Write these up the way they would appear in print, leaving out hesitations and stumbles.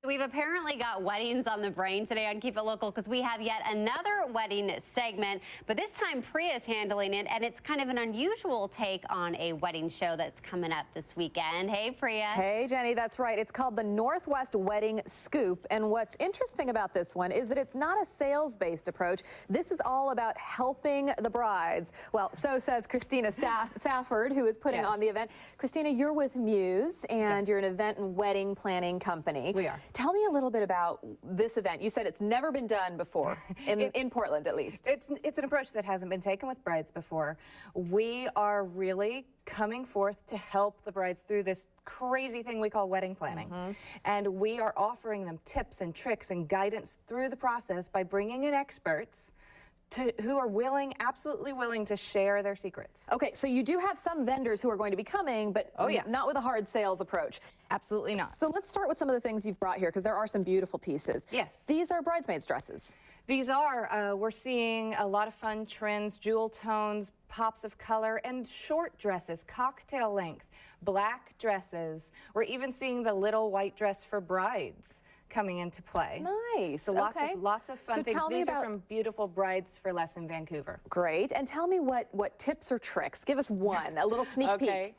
We've apparently got weddings on the brain today on Keep It Local because we have yet another wedding segment, but this time Priya's handling it, and it's kind of an unusual take on a wedding show that's coming up this weekend. Hey, Priya. Hey, Jenny, that's right. It's called the Northwest Wedding Scoop, and what's interesting about this one is that it's not a sales-based approach. This is all about helping the brides. Well, so says Christina Safford, who is putting on the event. Christina, you're with Muse, and you're an event and wedding planning company. We are. Tell me a little bit about this event. You said it's never been done before, in Portland at least. It's an approach that hasn't been taken with brides before. We are really coming forth to help the brides through this crazy thing we call wedding planning. And we are offering them tips and tricks and guidance through the process by bringing in experts who are absolutely willing to share their secrets. Okay, so you do have some vendors who are going to be coming, but not with a hard sales approach. Absolutely not. So let's start with some of the things you've brought here, because there are some beautiful pieces. Yes. These are bridesmaids' dresses. These are. We're seeing a lot of fun trends, jewel tones, pops of color, and short dresses, cocktail length, black dresses. We're even seeing the little white dress for brides coming into play. Nice. So lots of fun so things. Tell me These about are from Beautiful Brides for Less in Vancouver. Great. And tell me what tips or tricks. Give us one, a little sneak peek.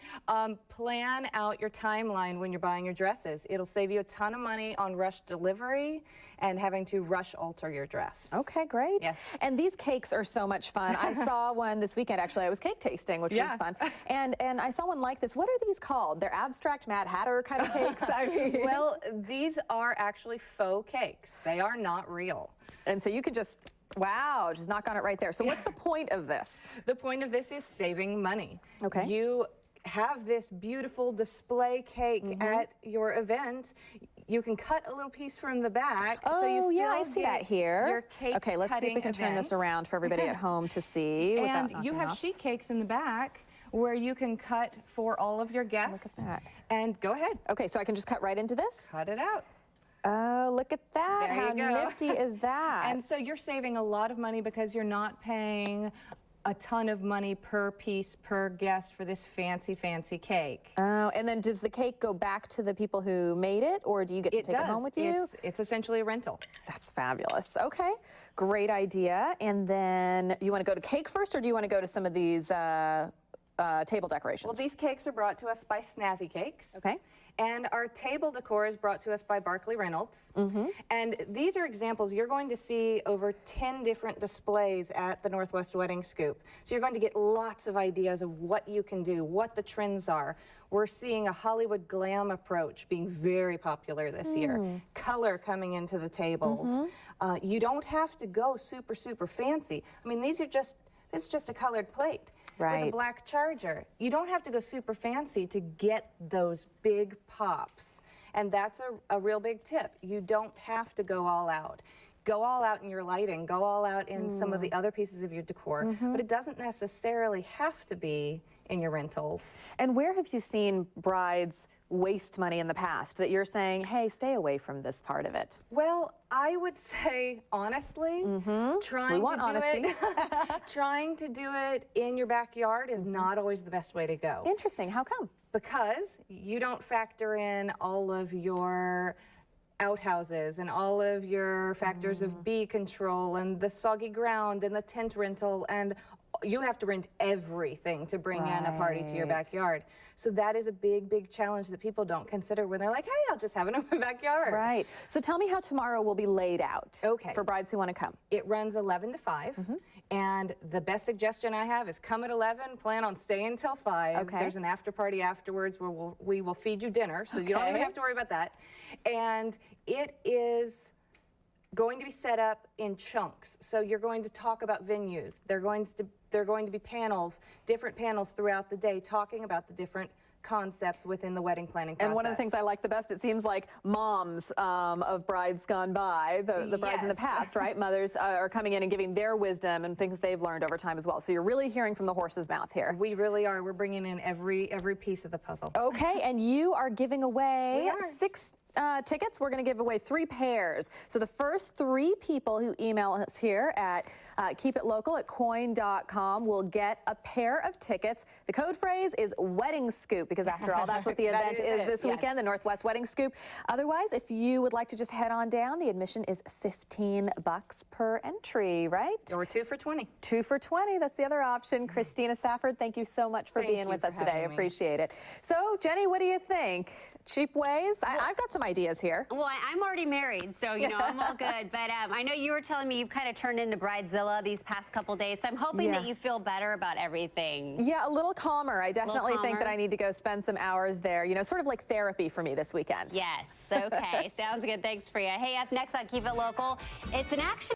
Plan out your timeline when you're buying your dresses. It'll save you a ton of money on rush delivery and having to rush alter your dress. Okay, great. Yes. And these cakes are so much fun. I saw one this weekend, actually. I was cake tasting, which was fun. And I saw one like this. What are these called? They're abstract Mad Hatter kind of cakes? I mean. Well, these are actually faux cakes. They are not real. And so you could just, wow, just knock on it right there. So what's the point of this? The point of this is saving money. Okay. You have this beautiful display cake at your event. You can cut a little piece from the back. Oh, so you still yeah, I see that here. Your cake okay, let's see if we can turn this around for everybody at home to see. And you have sheet cakes in the back where you can cut for all of your guests. Look at that. And go ahead. Okay, so I can just cut right into this? Cut it out. Oh, look at that. There How you go. nifty is that? And so you're saving a lot of money because you're not paying a ton of money per piece, per guest for this fancy, fancy cake. Oh, and then does the cake go back to the people who made it, or do you get to take it home with you? It's essentially a rental. That's fabulous. Okay, great idea. And then you want to go to cake first, or do you want to go to some of these table decorations? Well, these cakes are brought to us by Snazzy Cakes. Okay. And our table decor is brought to us by Barclay Reynolds. And these are examples. You're going to see over 10 different displays at the Northwest Wedding Scoop. So you're going to get lots of ideas of what you can do, what the trends are. We're seeing a Hollywood glam approach being very popular this year. Color coming into the tables. You don't have to go super, super fancy. I mean, this is just a colored plate. Right. With a black charger. You don't have to go super fancy to get those big pops. And that's a real big tip. You don't have to go all out. Go all out in your lighting, go all out in some of the other pieces of your decor, but it doesn't necessarily have to be in your rentals. And where have you seen brides waste money in the past that you're saying, hey, stay away from this part of it? Well, I would say, honestly, trying to do it in your backyard is not always the best way to go. Interesting. How come? Because you don't factor in all of your outhouses and all of your factors of bee control and the soggy ground and the tent rental, and you have to rent everything to bring in a party to your backyard. So that is a big, big challenge that people don't consider when they're like, hey, I'll just have it in my backyard. Right. So tell me how tomorrow will be laid out for brides who want to come. It runs 11 to 5. And the best suggestion I have is come at 11, plan on staying till 5. Okay. There's an after party afterwards where we will feed you dinner, so you don't even have to worry about that. And it is going to be set up in chunks. So you're going to talk about venues. There are going to be panels, different panels throughout the day talking about the different concepts within the wedding planning process. And one of the things I like the best, it seems like moms of brides gone by, the brides in the past, right? Mothers are coming in and giving their wisdom and things they've learned over time as well. So you're really hearing from the horse's mouth here. We really are. We're bringing in every piece of the puzzle. Okay, and you are giving away 6 tickets. We're going to give away 3 pairs. So the first 3 people who email us here at Keep it local at Koin.com will get a pair of tickets. The code phrase is Wedding Scoop, because after all, that's what the event is this weekend, the Northwest Wedding Scoop. Otherwise, if you would like to just head on down, the admission is $15 per entry, right? Or 2 for $20. 2 for $20. That's the other option. Christina Safford, thank you so much for being with us today. Appreciate it. So, Jenny, what do you think? Cheap ways? I've got some ideas here. Well, I'm already married, so, you know, I'm all good. But I know you were telling me you've kind of turned into Bridezilla these past couple days, so I'm hoping that you feel better about everything. Yeah, a little calmer. I definitely think that I need to go spend some hours there, you know, sort of like therapy for me this weekend. Yes. Okay. Sounds good. Thanks, Priya. Hey, up next on Keep It Local, it's an action